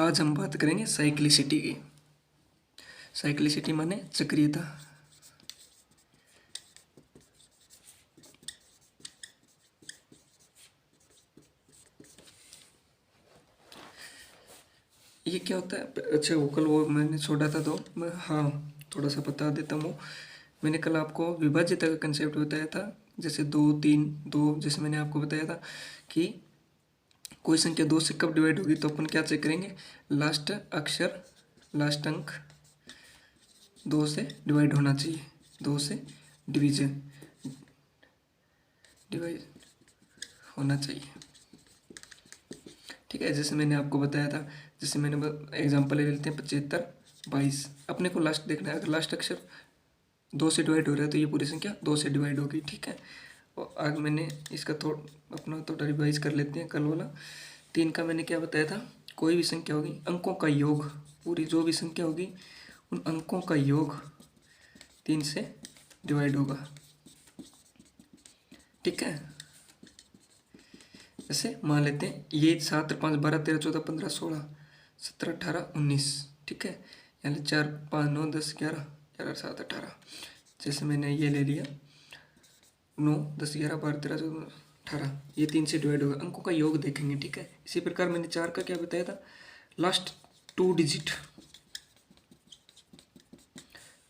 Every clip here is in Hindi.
आज हम बात करेंगे साइक्लिसिटी की। साइक्लिसिटी माने चक्रीयता। ये क्या होता है? अच्छा, वो कल वो मैंने छोड़ा था तो मैं थोड़ा सा बता देता हूँ। मैंने कल आपको विभाज्यता का कंसेप्ट बताया था, जैसे 2 3 2। जैसे मैंने आपको बताया था कि कोई संख्या 2 से कब डिवाइड होगी तो अपन क्या चेक करेंगे, लास्ट अक्षर, लास्ट अंक 2 से डिवाइड होना चाहिए, 2 से डिवाइड होना चाहिए। ठीक है, जैसे मैंने आपको बताया था, जैसे मैंने एग्जांपल ले लेते हैं 75 22। अपने को लास्ट देखना है, अगर लास्ट अक्षर 2 से डिवाइड हो रहा है तो ये पूरी संख्या 2 से डिवाइड होगी। ठीक है, और आज मैंने इसका अपना थोड़ा रिवाइज कर लेते हैं। कल वाला 3 का मैंने क्या बताया था, कोई भी संख्या होगी अंकों का योग, पूरी जो भी संख्या होगी उन अंकों का योग 3 से डिवाइड होगा। ठीक है, जैसे मान लेते हैं ये 7 5 12 13 14 15 16 17 18 19। ठीक है, यानी 4 5 9 10 11 11 7 18। जैसे मैंने ये ले लिया 9 10 11 12 13 14 18, ये 3 से डिवाइड होगा, अंकों का योग देखेंगे। ठीक है, इसी प्रकार मैंने 4 का क्या बताया था, लास्ट 2 डिजिट,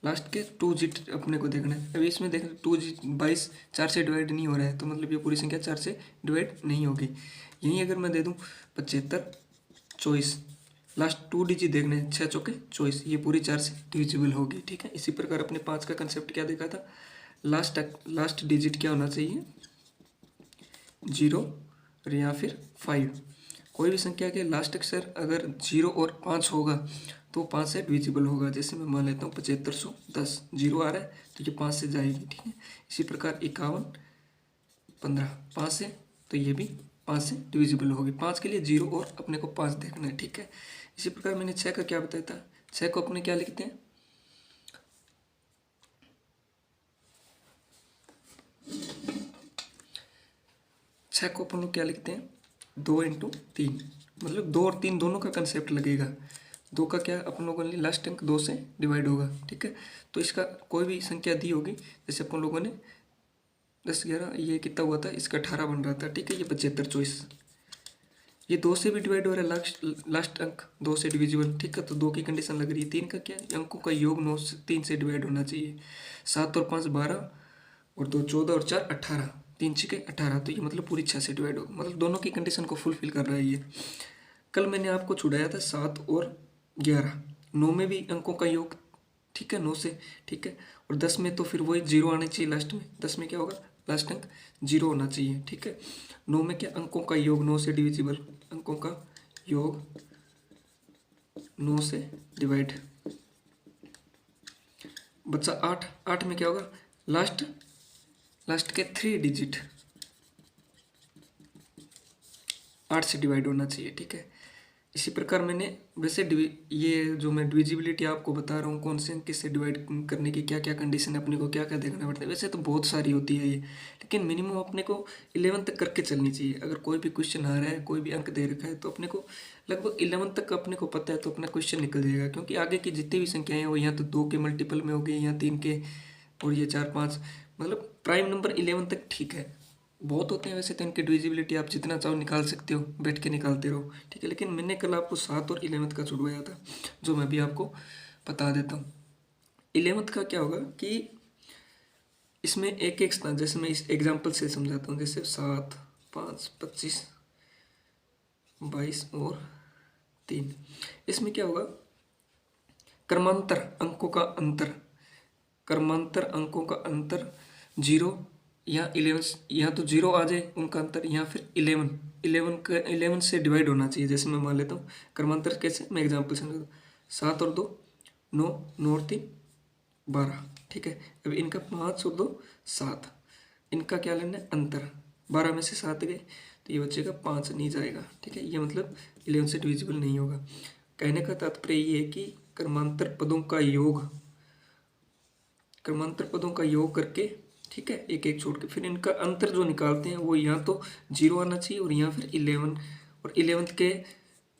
लास्ट के 2 डिजिट अपने को देखना है। अभी इसमें देख 2 22 4 से डिवाइड नहीं हो रहा है, तो मतलब ये पूरी संख्या 4 से डिवाइड नहीं होगी। यहीं अगर मैं दे दूँ 75 24, लास्ट 2 डिजिट देखने हैं, 6 चौके 24, ये पूरी 4 से डिविजिबल होगी। ठीक है, इसी प्रकार अपने 5 का कंसेप्ट क्या देखा था, लास्ट डिजिट क्या होना चाहिए, 0 और या फिर 5। कोई भी संख्या के लास्ट अक्षर अगर 0 और 5 होगा तो 5 से डिविजिबल होगा। जैसे मैं मान लेता हूँ 7510, 0 आ रहा है तो ये 5 से जाएगी। ठीक है, इसी प्रकार 51 15 5 से, तो ये भी 5 से डिविजिबल होगी। 5 के लिए 0 और अपने को 5 देखना है। ठीक है, इसी प्रकार मैंने 6 का क्या बताया था, 6 को अपने क्या लिखते हैं, छः को अपन लोग क्या लिखते हैं, 2 × 3, मतलब 2 और 3 दोनों का कंसेप्ट लगेगा। 2 का क्या अपन लोगों ने लास्ट अंक 2 से डिवाइड होगा। ठीक है, तो इसका कोई भी संख्या दी होगी, जैसे अपन लोगों ने 10 11, ये कितना हुआ था, इसका 18 बन रहा था। ठीक है, ये 75 24, ये 2 से भी डिवाइड हो रहा है, लास्ट अंक 2 से डिविजिबल। ठीक है, तो 2 की कंडीशन लग रही है। 3 का क्या, अंकों का योग 9 से 3 से डिवाइड होना चाहिए। 7 और 5 12 और 2 14 और 4 18, 3 6 18, तो ये मतलब पूरी 6 से डिवाइड होगा, मतलब दोनों की कंडीशन को फुलफिल कर रहा है ये। कल मैंने आपको छुड़ाया था 7 और 11, 9 में भी अंकों का योग। ठीक है, 9 से। ठीक है, और 10 में तो फिर वही 0 आना चाहिए लास्ट में। 10 में क्या होगा, लास्ट अंक 0 होना चाहिए। ठीक है, 9 में क्या, अंकों का योग 9 से डिविजिबल, अंकों का योग 9 से डिवाइड, बच्चा 8। 8 में क्या होगा, लास्ट के 3 डिजिट 8 से डिवाइड होना चाहिए। ठीक है, इसी प्रकार मैंने वैसे ये जो मैं डिविजिबिलिटी आपको बता रहा हूँ, कौन से अंक किससे डिवाइड करने की क्या क्या कंडीशन है, अपने को क्या क्या देखना पड़ता है। वैसे तो बहुत सारी होती है ये, लेकिन मिनिमम अपने को 11 तक करके चलनी चाहिए। अगर कोई भी क्वेश्चन आ रहा है, कोई भी अंक दे रखा है, तो अपने को लगभग 11 तक अपने को पता है तो अपना क्वेश्चन निकल जाएगा। क्योंकि आगे की जितनी भी संख्याएं हैं वो यहाँ तो 2 के मल्टीपल में हो गई, यहाँ 3 के, और ये 4 5, मतलब प्राइम नंबर 11 तक ठीक है। बहुत होते हैं वैसे तो इनकी डिविजिबिलिटी आप जितना चाहो निकाल सकते हो, बैठ के निकालते रहो। ठीक है, लेकिन मैंने कल आपको 7 और 11 का छुड़वाया था, जो मैं भी आपको बता देता हूँ। 11 का क्या होगा कि इसमें एक एक स्थान, जैसे मैं इस एग्जाम्पल से समझाता हूँ, जैसे 7 5 25 22 और 3। इसमें क्या होगा, क्रमांतर अंकों का अंतर, क्रमांतर अंकों का अंतर 0 या 11, यहाँ तो 0 आ जाए उनका अंतर, या फिर 11 से डिवाइड होना चाहिए। जैसे मैं मान लेता हूँ क्रमांतर कैसे, मैं एग्जांपल समझाता हूँ, 7 और 2 9, 9 और 3 12। ठीक है, अब इनका 5 और 2 7, इनका क्या लेना है, अंतर। 12 में से 7 गए तो ये बच्चे का 5 नहीं जाएगा। ठीक है, ये मतलब 11 से डिविजिबल नहीं होगा। कहने का तात्पर्य ये है कि क्रमांतर पदों का योग, क्रमांतर पदों का योग करके, ठीक है, एक एक छोड़ के फिर इनका अंतर जो निकालते हैं वो यहाँ तो 0 आना चाहिए और यहाँ फिर 11, और 11 के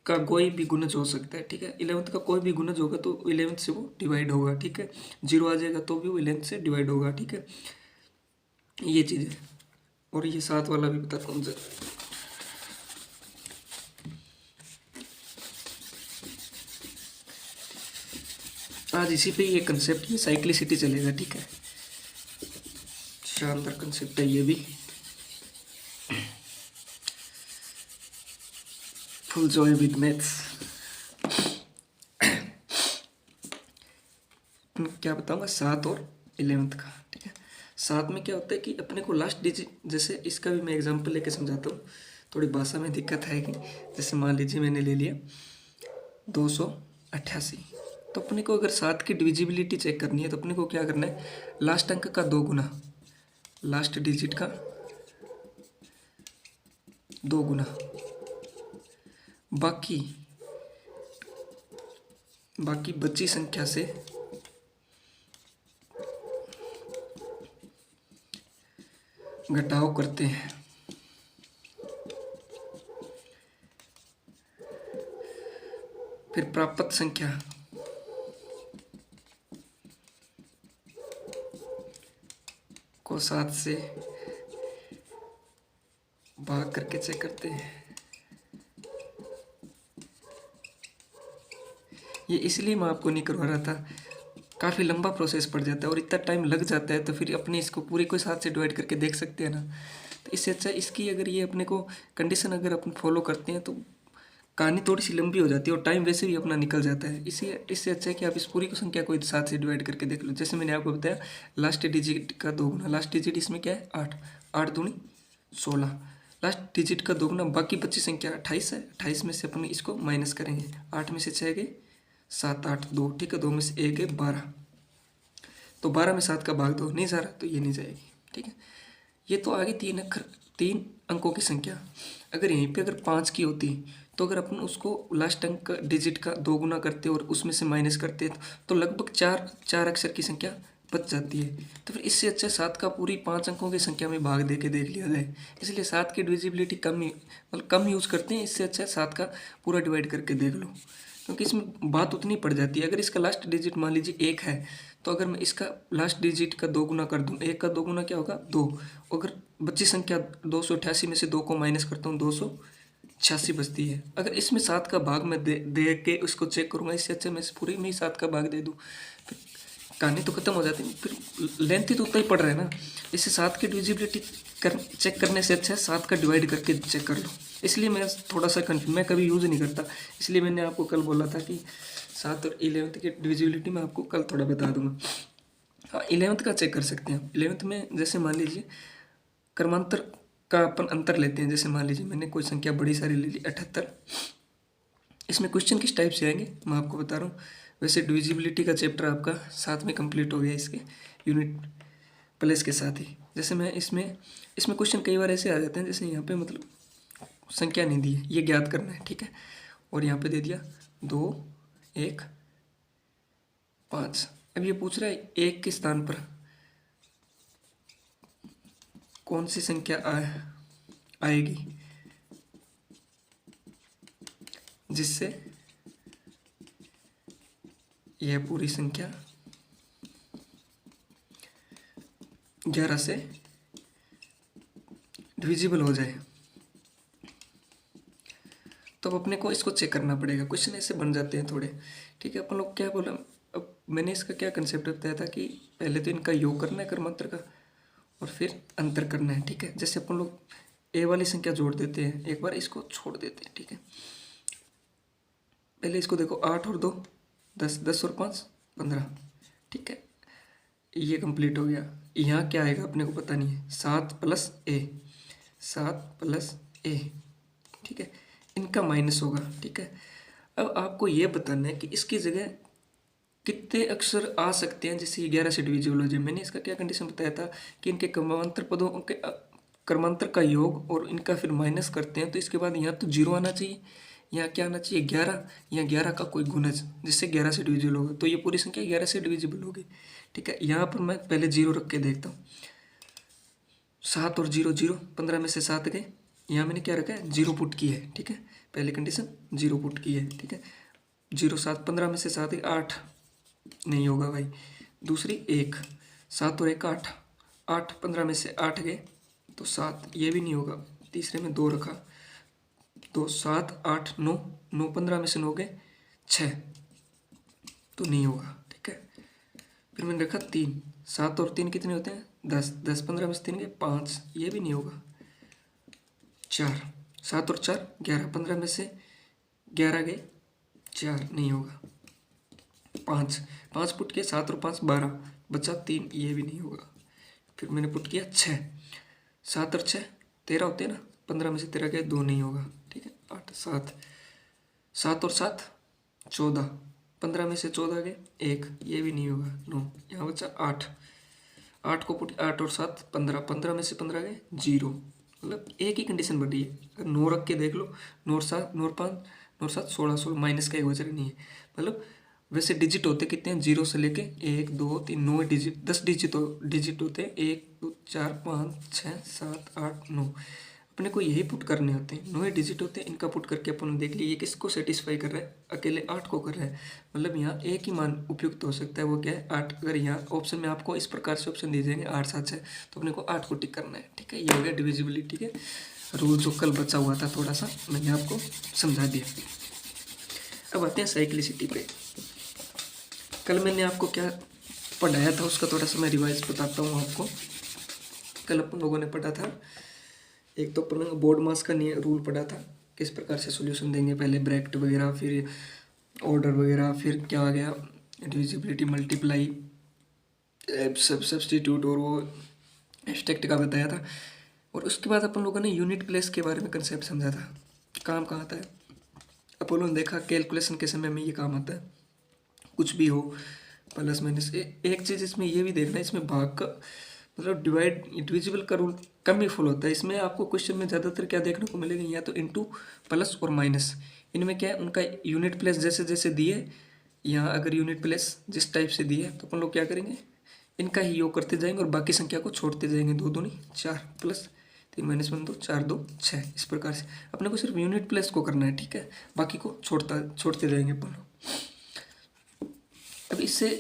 का कोई भी गुणज हो सकता है, ठीक है। 11th का कोई भी गुणज होगा तो 11th से वो डिवाइड होगा, ठीक है। 0 आ जाएगा तो भी वो 11th से डिवाइड होगा, ठीक है। ये चीज़ है। और ये 7 वाला भी बताता हूँ जरा। आज इसी पे ये कंसेप्ट, ये साइक्लिसिटी चलेगा, ठीक है। शानदार कंसेप्ट है ये भी। Full Joy with maths. क्या बताऊंगा 7 और 11th का, ठीक है। 7 में क्या होता है कि अपने को लास्ट डिजिट, जैसे इसका भी मैं एग्जांपल लेके समझाता हूँ, थोड़ी भाषा में दिक्कत है कि जैसे मान लीजिए मैंने ले लिया 288, तो अपने को अगर 7 की डिविजिबिलिटी चेक करनी है तो अपने को क्या करना है, लास्ट अंक का 2 गुना, लास्ट डिजिट का 2 गुना, बाकी बची संख्या से घटाव करते हैं। फिर प्राप्त संख्या को 7 से भाग करके चेक करते हैं। ये इसलिए मैं आपको नहीं करवा रहा था, काफ़ी लंबा प्रोसेस पड़ जाता है और इतना टाइम लग जाता है, तो फिर अपने इसको पूरी को 7 से डिवाइड करके देख सकते हैं ना। तो इससे अच्छा इसकी अगर ये अपने को कंडीशन अगर अपन फॉलो करते हैं तो कहानी थोड़ी सी लंबी हो जाती है और टाइम वैसे भी अपना निकल जाता है। इससे अच्छा है कि आप इस पूरी को संख्या को 7 से डिवाइड करके देख लो। जैसे मैंने आपको बताया लास्ट डिजिट का 2 गुना, लास्ट डिजिट इसमें क्या है 8, 8 दूनी 16, लास्ट डिजिट का 2 गुना, बाकी बची संख्या 28 है, 28 में से अपन इसको माइनस करेंगे, 8 में से 6 गए 7, 8 2, ठीक है, 2 में से 1 है 12, तो 12 में 7 का भाग 2 नहीं जा रहा तो ये नहीं जाएगी, ठीक है। ये तो आगे 3 अंकों की संख्या। अगर यहीं पे अगर 5 की होती तो अगर अपन उसको लास्ट अंक का डिजिट का 2 गुना करते और उसमें से माइनस करते तो लगभग 4 अक्षर की संख्या बच जाती है। तो फिर इससे अच्छा 7 का पूरी 5 अंकों की संख्या में भाग दे के देख लिया जाए। इसलिए 7 की डिविजिबिलिटी कम यूज़ करते हैं। इससे अच्छा 7 का पूरा डिवाइड करके देख लो, क्योंकि इसमें बात उतनी पड़ जाती है। अगर इसका लास्ट डिजिट मान लीजिए 1 है तो अगर मैं इसका लास्ट डिजिट का 2 गुना कर दूं, 1 का 2 गुना क्या होगा 2, अगर बची संख्या 288 में से 2 को माइनस करता हूँ 286 बचती है। अगर इसमें 7 का भाग मैं दे के उसको चेक करूँगा, इससे अच्छा मैं इस पूरी में ही 7 का भाग दे दूँ, फिर कहानी तो खत्म हो जाती है। फिर लेंथ ही तो उतना ही पड़ रहा है ना। इससे 7 की डिविजिबिलिटी चेक करने से अच्छा है 7 का डिवाइड करके चेक कर लो। इसलिए मैं थोड़ा सा मैं कभी यूज़ नहीं करता, इसलिए मैंने आपको कल बोला था कि 7 और 11th की डिविजिबिलिटी मैं आपको कल थोड़ा बता दूंगा। हाँ, 11th का चेक कर सकते हैं। 11th में जैसे मान लीजिए क्रमांतर का अपन अंतर लेते हैं। जैसे मान लीजिए मैंने कोई संख्या बड़ी सारी ले ली 78। इसमें क्वेश्चन किस टाइप से आएंगे मैं आपको बता रहा हूँ। वैसे डिविजिबिलिटी का चैप्टर आपका साथ में कंप्लीट हो गया इसके यूनिट प्लस के साथ ही। जैसे मैं इसमें क्वेश्चन कई बार ऐसे आ जाते हैं, जैसे यहाँ पे मतलब संख्या नहीं दी है, ये ज्ञात करना है, ठीक है, और यहाँ पे दे दिया 2 1 5। अब ये पूछ रहा है 1 के स्थान पर कौन सी संख्या आएगी जिससे यह पूरी संख्या 11 से डिविजिबल हो जाए। तो अब अपने को इसको चेक करना पड़ेगा। क्वेश्चन ऐसे बन जाते हैं थोड़े, ठीक है। अपन लोग क्या बोला, अब मैंने इसका क्या कंसेप्ट बताया था कि पहले तो इनका योग करना है क्रमांतर का और फिर अंतर करना है, ठीक है। जैसे अपन लोग ए वाली संख्या जोड़ देते हैं, एक बार इसको छोड़ देते हैं, ठीक है। पहले इसको देखो 8 और 2 10, 10 और 5 15, ठीक है, ये कंप्लीट हो गया। यहाँ क्या आएगा अपने को पता नहीं है, 7 प्लस ए, 7 प्लस ए, ठीक है, इनका माइनस होगा, ठीक है। अब आपको ये बताना है कि इसकी जगह कितने अक्षर आ सकते हैं जिससे ये 11 से डिविजिबल हो जाए। मैंने इसका क्या कंडीशन बताया था कि इनके क्रमांतर पदों के क्रमांतर का योग और इनका फिर माइनस करते हैं तो इसके बाद यहाँ तो 0 आना चाहिए, यहाँ क्या आना चाहिए 11, या 11 का कोई गुणज जिससे 11 से डिविजिबल होगा, तो ये पूरी संख्या 11 से डिविजिबल होगी, ठीक है। यहाँ पर मैं पहले 0 रख के देखता हूँ, 7 और 0 0, 15 में से 7 गए, यहाँ मैंने क्या रखा है 0 पुट की है, ठीक है। पहली कंडीशन 0 पुट की है, ठीक है। 0 7 15 में से 7 8 नहीं होगा भाई। दूसरी 1 7 और 1 8, 8 15 में से 8 गए तो 7, ये भी नहीं होगा। तीसरे में 2 रखा तो 7 8 9, 9 15 में से 9 गए 6, तो नहीं होगा, ठीक है। फिर मैंने रखा 3, 7 और 3 कितने होते हैं 10, 10 15 में से 3 गए 5, ये भी नहीं होगा। 4 7 और 4 11, 15 में से 11 गए 4, नहीं होगा। 5 5 पुट किया, 7 और 5 12, बचा 3, ये भी नहीं होगा। फिर मैंने पुट किया 6, 7 और 6 13 होते हैं ना, 15 में से 13 गए 2, नहीं होगा, ठीक है। 8 7, 7 और 7 14, 15 में से 14 गए 1, ये भी नहीं होगा 9, यहाँ बचा 8, 8 को पुट 8 और 7 15, 15 में से 15 गए 0, मतलब एक ही कंडीशन बन रही है। अगर 9 रख के देख लो, 9 7 9 5 9 7 16 16, माइनस का एक वजह नहीं है। मतलब वैसे डिजिट होते कितने हैं 0 से लेके 1 2 3 9 डिजिट, 10 डिजिट होते हैं 1 2 4 5 6 7 8 9, अपने को यही पुट करने होते हैं। 9 डिजिट होते हैं, इनका पुट करके अपन ने देख लिया ये किसको सेटिस्फाई कर रहा है, अकेले 8 को कर रहा है। मतलब यहाँ एक ही मान उपयुक्त हो सकता है, वो क्या है 8। अगर यहाँ ऑप्शन में आपको इस प्रकार से ऑप्शन दिए जाएंगे 8 7 6, तो अपने को 8 को टिक करना है, ठीक है। ये हो गया डिविजिबिलिटी के रूल, जो कल बचा हुआ था थोड़ा सा मैंने आपको समझा दिया। अब आते हैं साइक्लिसिटी पे। कल मैंने आपको क्या पढ़ाया था उसका थोड़ा सा मैं रिवाइज बताता हूँ आपको। कल अपन लोगों ने पढ़ा था, एक तो अपन बोर्ड मास का रूल पढ़ा था, किस प्रकार से सॉल्यूशन देंगे, पहले ब्रैकेट वगैरह, फिर ऑर्डर वगैरह, फिर क्या आ गया डिविजिबिलिटी, मल्टीप्लाई, सब्स्टिट्यूट, और वो एब्स्ट्रैक्ट का बताया था। और उसके बाद अपन लोगों ने यूनिट प्लेस के बारे में कंसेप्ट समझा था, काम कहाँ आता है। अपन लोगों ने देखा कैलकुलेशन के समय में ये काम आता है, कुछ भी हो प्लस माइनस। एक चीज़ इसमें ये भी देखना है, इसमें भाग का मतलब डिविजिबल का रूल कम ही फॉलो होता है। इसमें आपको क्वेश्चन में ज़्यादातर क्या देखने को मिलेगा, या तो इनटू, प्लस और माइनस। इनमें क्या है उनका यूनिट प्लेस जैसे जैसे दिए, यहाँ अगर यूनिट प्लेस जिस टाइप से दिए तो अपन लोग क्या करेंगे, इनका ही योग करते जाएंगे और बाकी संख्या को छोड़ते जाएंगे। 2 दूनी 4, प्लस 3 माइनस 1 2, 4 2 6, इस प्रकार से अपने को सिर्फ यूनिट प्लेस को करना है, ठीक है। बाकी को छोड़ते जाएंगे अपन लोग। अब इससे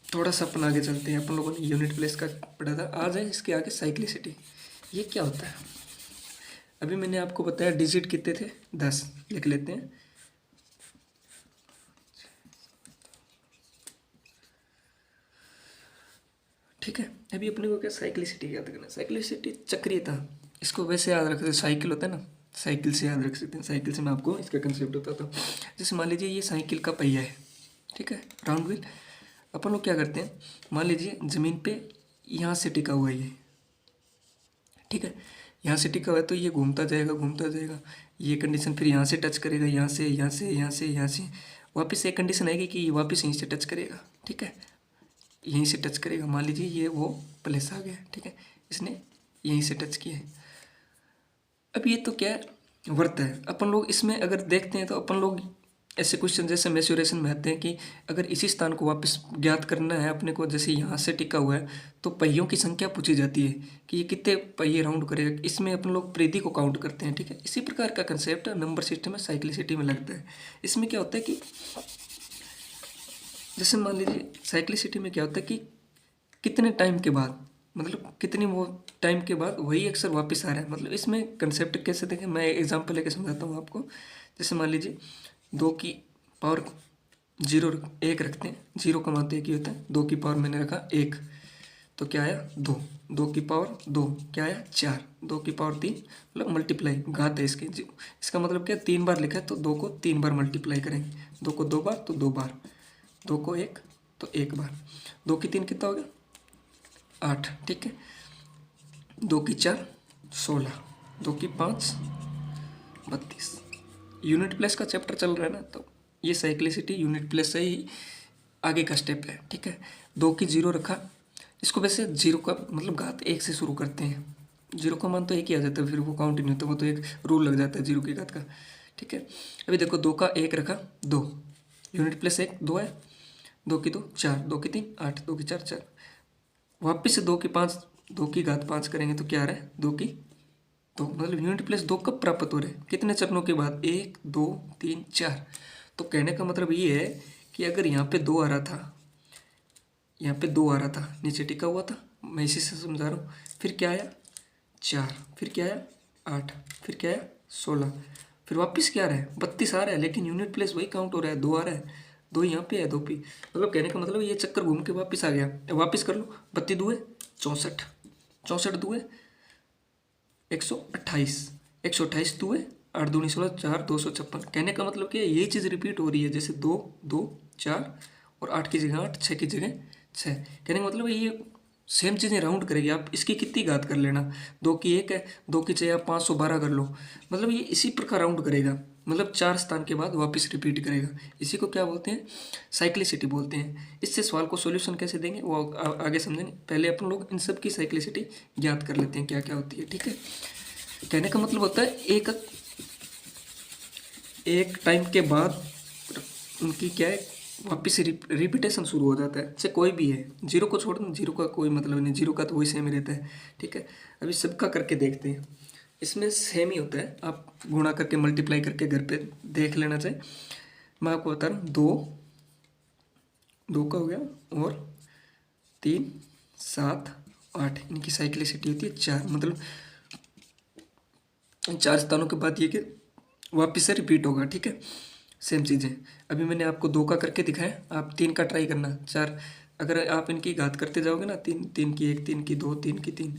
थोड़ा सा अपन आगे चलते हैं। अपन लोगों ने यूनिट प्लेस का पढ़ा था, आ जाए इसके आगे साइक्लिसिटी। ये क्या होता है, अभी मैंने आपको बताया डिजिट कितने थे 10, लिख लेते हैं। ठीक है, अभी अपने को क्या साइक्लिसिटी याद करना है। साइक्लिसिटी चक्रीयता, इसको वैसे याद रखते हैं, साइकिल होता है ना, साइकिल से याद रख सकते हैं। साइकिल से मैं आपको इसका कंसेप्ट बताता हूँ। जैसे मान लीजिए ये साइकिल का पहिया है, ठीक है, राउंड व्हील। अपन लोग क्या करते हैं, मान लीजिए ज़मीन पे यहाँ से टिका हुआ है ये, ठीक है, यहाँ से टिका हुआ है तो ये घूमता जाएगा। ये कंडीशन फिर यहाँ से टच करेगा, यहाँ से वापस एक कंडीशन आएगी कि ये वापस यहीं से टच करेगा, ठीक है, यहीं से टच करेगा। मान लीजिए ये वो प्लेस आ गया, ठीक है, इसने यहीं से टच किया है। अब ये तो क्या वर्त है। अपन लोग इसमें अगर देखते हैं तो अपन लोग ऐसे क्वेश्चन जैसे मेंसुरेशन में आते हैं कि अगर इसी स्थान को वापस ज्ञात करना है अपने को, जैसे यहाँ से टिका हुआ है तो पहियों की संख्या पूछी जाती है कि ये कितने पहिए राउंड करेगा। इसमें अपन लोग परिधि को काउंट करते हैं, ठीक है। इसी प्रकार का कंसेप्ट नंबर सिस्टम में साइक्लिसिटी में लगता है। इसमें क्या होता है कि जैसे मान लीजिए साइक्लिसिटी में क्या होता है कि कितने टाइम के बाद, मतलब कितनी वो टाइम के बाद वही अक्सर वापस आ रहा है। मतलब इसमें कंसेप्ट कैसे देखें, मैं एग्जांपल लेके समझाता हूँ आपको। जैसे मान लीजिए 2 की पावर 0 1 रखते हैं, 0 का मान तो 1 ही होता है। 2 की पावर मैंने रखा 1 तो क्या आया 2, 2 की पावर 2 क्या आया 4, 2 की पावर 3, मतलब मल्टीप्लाई घात है इसके। इसका मतलब क्या 3 बार लिखा है तो 2 को 3 बार मल्टीप्लाई करेंगे। 2 को 2 बार तो 2 बार, 2 को 1 तो 1 बार। 2 की 3 कितना हो गया 8, ठीक है। 2 की 4 16, 2 की 5 32। यूनिट प्लेस का चैप्टर चल रहा है ना, तो ये साइक्लिसिटी यूनिट प्लेस से ही आगे का स्टेप है, ठीक है। 2 की 0 रखा, इसको वैसे 0 का मतलब घात 1 से शुरू करते हैं। 0 का मान तो 1 ही आ जाता है, फिर वो काउंट नहीं होता, वो तो एक रूल लग जाता है 0 की घात का, ठीक है। अभी देखो 2 का 1 रखा 2, यूनिट प्लेस 1 2 है, 2 की 2 4, 2 की 3 8, 2 की 4 4। वापिस से 2 की 5, 2 की घात 5 करेंगे तो क्या आ रहा है 2 की तो मतलब यूनिट प्लेस 2 कब प्राप्त हो रहे हैं, कितने चरणों के बाद, 1 2 3 4। तो कहने का मतलब ये है कि अगर यहाँ पे 2 आ रहा था, यहाँ पे 2 आ रहा था, नीचे टिका हुआ था, मैं इसी से समझा रहा हूँ। फिर क्या आया 4, फिर क्या आया 8, फिर क्या आया 16, फिर वापस क्या आ रहा है 32 आ रहा है, लेकिन यूनिट प्लेस वही काउंट हो रहा है, 2 आ रहा है, 2 यहाँ पे है 2 पे। मतलब कहने का मतलब ये चक्कर घूम के वापस आ गया। वापस कर लो, 32 दुए 64, 64 दुए 128, 128 दुए 8 दूनी 16, 4 256। कहने का मतलब कि यही चीज़ रिपीट हो रही है, जैसे 2 2 4 और 8 की जगह 8, 6 की जगह 6। कहने का मतलब ये सेम चीज़ें राउंड करेगी। आप इसकी कितनी घात कर लेना, 2 की 1 है, 2 की 6 आप 512 कर लो, मतलब ये इसी प्रकार राउंड करेगा, मतलब 4 स्थान के बाद वापस रिपीट करेगा। इसी को क्या बोलते हैं, साइक्लिसिटी बोलते हैं। इससे सवाल को सॉल्यूशन कैसे देंगे वो आगे समझेंगे। पहले अपन लोग इन सब की साइक्लिसिटी ज्ञात कर लेते हैं क्या क्या होती है, ठीक है। कहने का मतलब होता है एक टाइम के बाद उनकी क्या है वापस रिपीटेशन शुरू हो जाता है, चाहे कोई भी है। जीरो को छोड़ दो, जीरो का कोई मतलब नहीं, जीरो का तो वही सेम ही रहता है, ठीक है। अभी सबका करके देखते हैं, इसमें सेम ही होता है, आप गुणा करके मल्टीप्लाई करके घर पे देख लेना चाहिए। मैं आपको बता रहा हूँ, 2 का हो गया और 3 7 8, इनकी साइक्लिसिटी होती है 4, मतलब 4 स्थानों के बाद ये कि वापस से रिपीट होगा, ठीक है। सेम चीज़ें अभी मैंने आपको 2 का करके दिखाया, आप 3 का ट्राई करना। 4 अगर आप इनकी घात करते जाओगे ना, 3 3 की 1, 3 की 2, 3 की 3,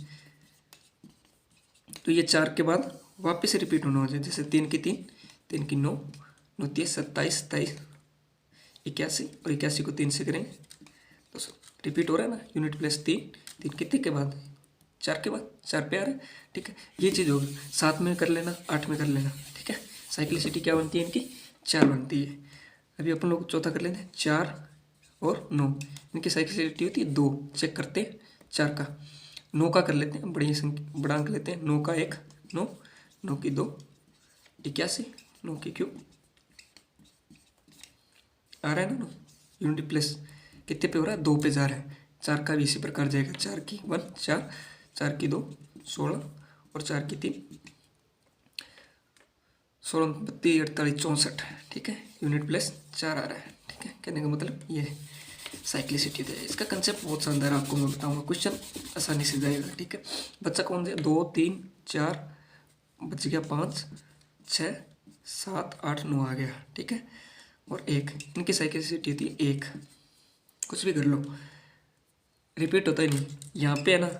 तो ये 4 के बाद वापस से रिपीट होना हो जाए। जैसे 3 की 3, 3 की 9, 9 30 27 27 81, और 81 को 3 से करेंगे तो रिपीट हो रहा है ना। यूनिट प्लस 3, 3 कितने के बाद, 4 के बाद, 4 पे आ रहा है, ठीक है। ये चीज़ होगी, 7 में कर लेना, 8 में कर लेना, ठीक है। साइक्लिसिटी क्या बनती है इनकी, 4 बनती है। अभी अपन लोग चौथा कर लेते हैं, 4 और 9, इनकी साइक्लिसिटी होती है 2। चेक करते हैं 4 का, 9 का कर लेते हैं, बड़ी संख्या बड़ा अंक लेते हैं। 9 का 1 9, 9 की 2 81, 9 की क्यूब आ रहा है ना 9। यूनिट प्लस कितने पे हो रहा है, 2 पे जा रहा है। 4 का भी इसी प्रकार जाएगा, 4 की 1 4, 4 की 2 16, और 4 की 3 16 32 48 64, ठीक है। यूनिट प्लस 4 आ रहा है, ठीक है। कहने का मतलब ये साइक्लिसिटी है। इसका कंसेप्ट बहुत शानदार है, आपको मैं बताऊंगा, क्वेश्चन आसानी से जाएगा, ठीक है। बच्चा कौन से 2 3 4 बच गया, 5 6 7 8 9 आ गया, ठीक है। और 1, इनकी साइक्लिसिटी होती है 1। कुछ भी कर लो, रिपीट होता ही नहीं। यहाँ पे है ना,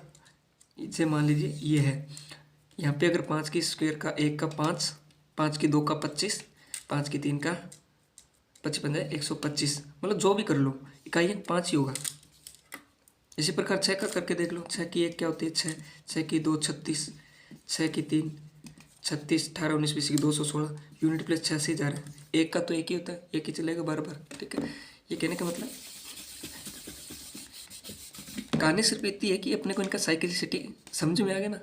इसे मान लीजिए ये है, यहाँ पे अगर 5 की स्क्वायर का 1 का 5, 5 की 2 का 25, 5 की 3 का 55 है 125, मतलब जो भी कर लो इकाई अंक 5 ही होगा। इसी प्रकार 6 का करके देख लो, 6 की 1 क्या होती है 6, 6 की 2 36, 6 की 3 36, 18 19 20 की 216, यूनिट प्लस 6 से ही जा रहा है। 1 का तो 1 ही होता है, 1 ही चलेगा बार बार, ठीक है। ये कहने का मतलब कहानी सिर्फ इतनी है कि अपने को इनका साइक्लिसिटी समझ में आ गया ना।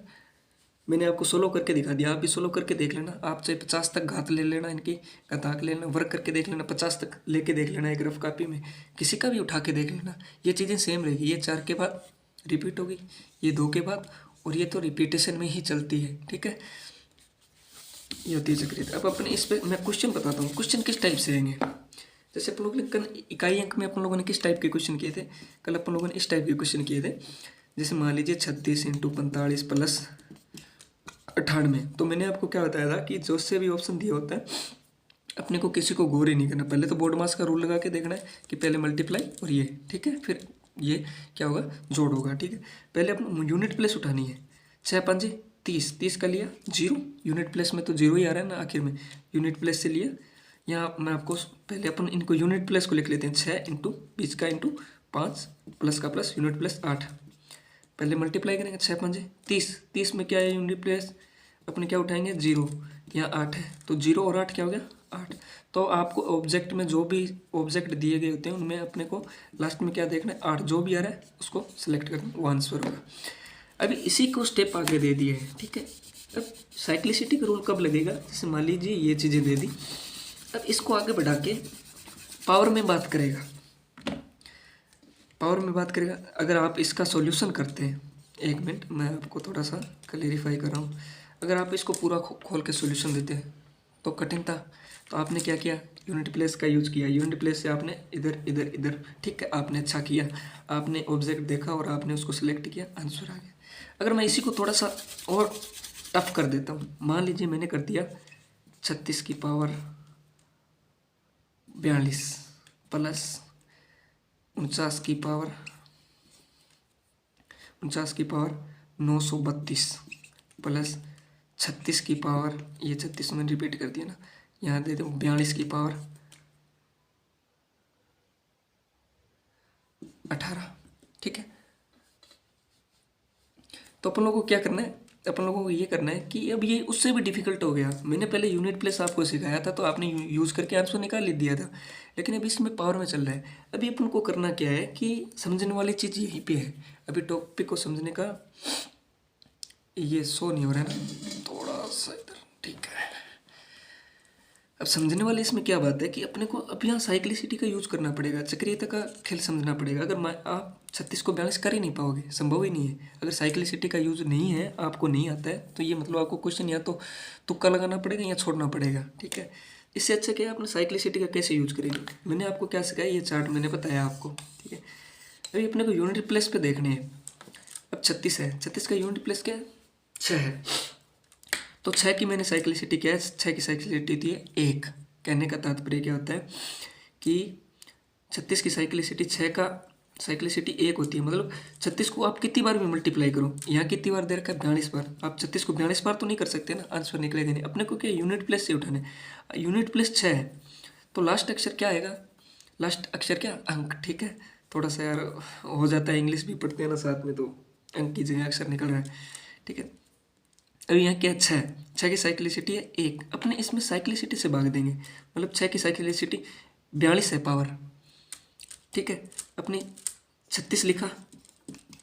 मैंने आपको सोलो करके दिखा दिया, आप भी सोलो करके देख लेना। आप चाहे 50 तक घात ले लेना, इनकी घातांक ले लेना, वर्क करके देख लेना, 50 तक लेके देख लेना, एक रफ कॉपी में किसी का भी उठा के देख लेना। ये चीज़ें सेम रहेगी। ये 4 के बाद रिपीट होगी, ये 2 के बाद, और ये तो रिपीटेशन में ही चलती है, ठीक है। ये होती है चक्रित। अब अपने इस पर मैं क्वेश्चन बताता हूँ, क्वेश्चन किस टाइप से आएंगे। जैसे अपन लोगों ने कल इकाई अंक में अपन लोगों ने किस टाइप के क्वेश्चन किए थे, कल अपन लोगों ने इस टाइप के क्वेश्चन किए थे। जैसे मान लीजिए 36 × 45 प्लस 98। तो मैंने आपको क्या बताया था कि जो से भी ऑप्शन दिया होता है अपने को किसी को गौर ही नहीं करना, पहले तो बोर्ड मास का रूल लगा के देखना है कि पहले मल्टीप्लाई और ये, ठीक है, फिर ये क्या होगा जोड़ होगा, ठीक है। पहले अपन यूनिट प्लेस उठानी है। 6 5 30, 30 का लिया 0, यूनिट प्लेस में तो 0 ही आ रहा है ना आखिर में, यूनिट प्लेस से लिया। यहाँ मैं आपको पहले अपन इनको यूनिट प्लेस को लिख लेते हैं, 6 इंटू बीच का इंटू 5 प्लस का प्लस यूनिट प्लेस 8। पहले मल्टीप्लाई करेंगे, 6 5 30, 30 में क्या है यूनिट प्लेस अपने क्या उठाएंगे 0, यहाँ 8 है तो 0 और 8 क्या हो गया 8। तो आपको ऑब्जेक्ट में जो भी ऑब्जेक्ट दिए गए होते हैं उनमें अपने को लास्ट में क्या देखना है 8, जो भी आ रहा है उसको सिलेक्ट करना, वो आंसर होगा। अभी इसी को स्टेप आगे दे दिए है, ठीक है। अब साइक्लिसिटी का रूल कब लगेगा, जैसे मान लीजिए ये चीज़ें दे दी, अब इसको आगे बढ़ा के पावर में बात करेगा, पावर में बात करेगा। अगर आप इसका सॉल्यूशन करते हैं, 1 मिनट मैं आपको थोड़ा सा क्लेरिफाई कर रहा हूँ। अगर आप इसको पूरा खोल के सॉल्यूशन देते तो कठिन था। तो आपने क्या किया, यूनिट प्लेस का यूज़ किया। यूनिट प्लेस से आपने इधर इधर इधर, ठीक है, आपने अच्छा किया, आपने ऑब्जेक्ट देखा और आपने उसको सिलेक्ट किया, आंसर आ गया। अगर मैं इसी को थोड़ा सा और टफ कर देता हूँ, मान लीजिए मैंने कर दिया 36 की पावर 42 प्लस 49 की पावर 932 प्लस 36 की पावर, ये 36 मैंने रिपीट कर दिया ना, यहाँ दे दो 42 की पावर 18, ठीक है। तो अपन लोगों को क्या करना है, अपन लोगों को ये करना है कि अब ये उससे भी डिफिकल्ट हो गया। मैंने पहले यूनिट प्लेस आपको सिखाया था तो आपने यूज़ करके आंसर निकाल ही दिया था, लेकिन अभी इसमें पावर में चल रहा है। अभी अपन को करना क्या है कि समझने वाली चीज़ यहीं पे है। अभी टॉपिक को समझने का, ये शो नहीं हो रहा है ना, थोड़ा सा इधर, ठीक है। अब समझने वाले इसमें क्या बात है कि अपने को अब यहाँ साइक्लिसिटी का यूज करना पड़ेगा, चक्रीयता का खेल समझना पड़ेगा। अगर आप 36 को 42 कर ही नहीं पाओगे, संभव ही नहीं है। अगर साइक्लिसिटी का यूज नहीं है, आपको नहीं आता है, तो ये मतलब आपको क्वेश्चन या तो तुक्का लगाना पड़ेगा या छोड़ना पड़ेगा, ठीक है। इससे अच्छा क्या आपने साइक्लिसिटी का कैसे यूज करेंगे, मैंने आपको क्या सिखाया, ये चार्ट मैंने बताया आपको, ठीक है। अभी अपने को यूनिट प्लेस पे देखने हैं। अब 36 है, 36 का यूनिट प्लेस क्या है, 6 है। तो 6 की मैंने साइक्लिसिटी क्या है, 6 की साइक्लिसिटी थी 1। कहने का तात्पर्य क्या होता है कि 36 की साइक्लिसिटी 6 का साइक्लिसिटी 1 होती है। मतलब 36 को आप कितनी बार भी मल्टीप्लाई करो, यहाँ कितनी बार दे रखा है 42 बार, आप 36 को 42 बार तो नहीं कर सकते ना, आंसर निकलेगा नहीं। अपने को क्या यूनिट प्लेस से उठाना है, यूनिट प्लेस 6 है, तो लास्ट अक्षर क्या आएगा, लास्ट अक्षर क्या, अंक, ठीक है। थोड़ा सा यार हो जाता है, इंग्लिश भी पढ़ते हैं ना साथ में, तो अंक की जगह अक्षर निकल रहा है, ठीक है। अब यहाँ क्या है, 6 की साइक्लिसिटी है 1, अपने इसमें साइक्लिसिटी से भाग देंगे, मतलब 6 की साइक्लिसिटी 42 है पावर, ठीक है। अपनी 36 लिखा,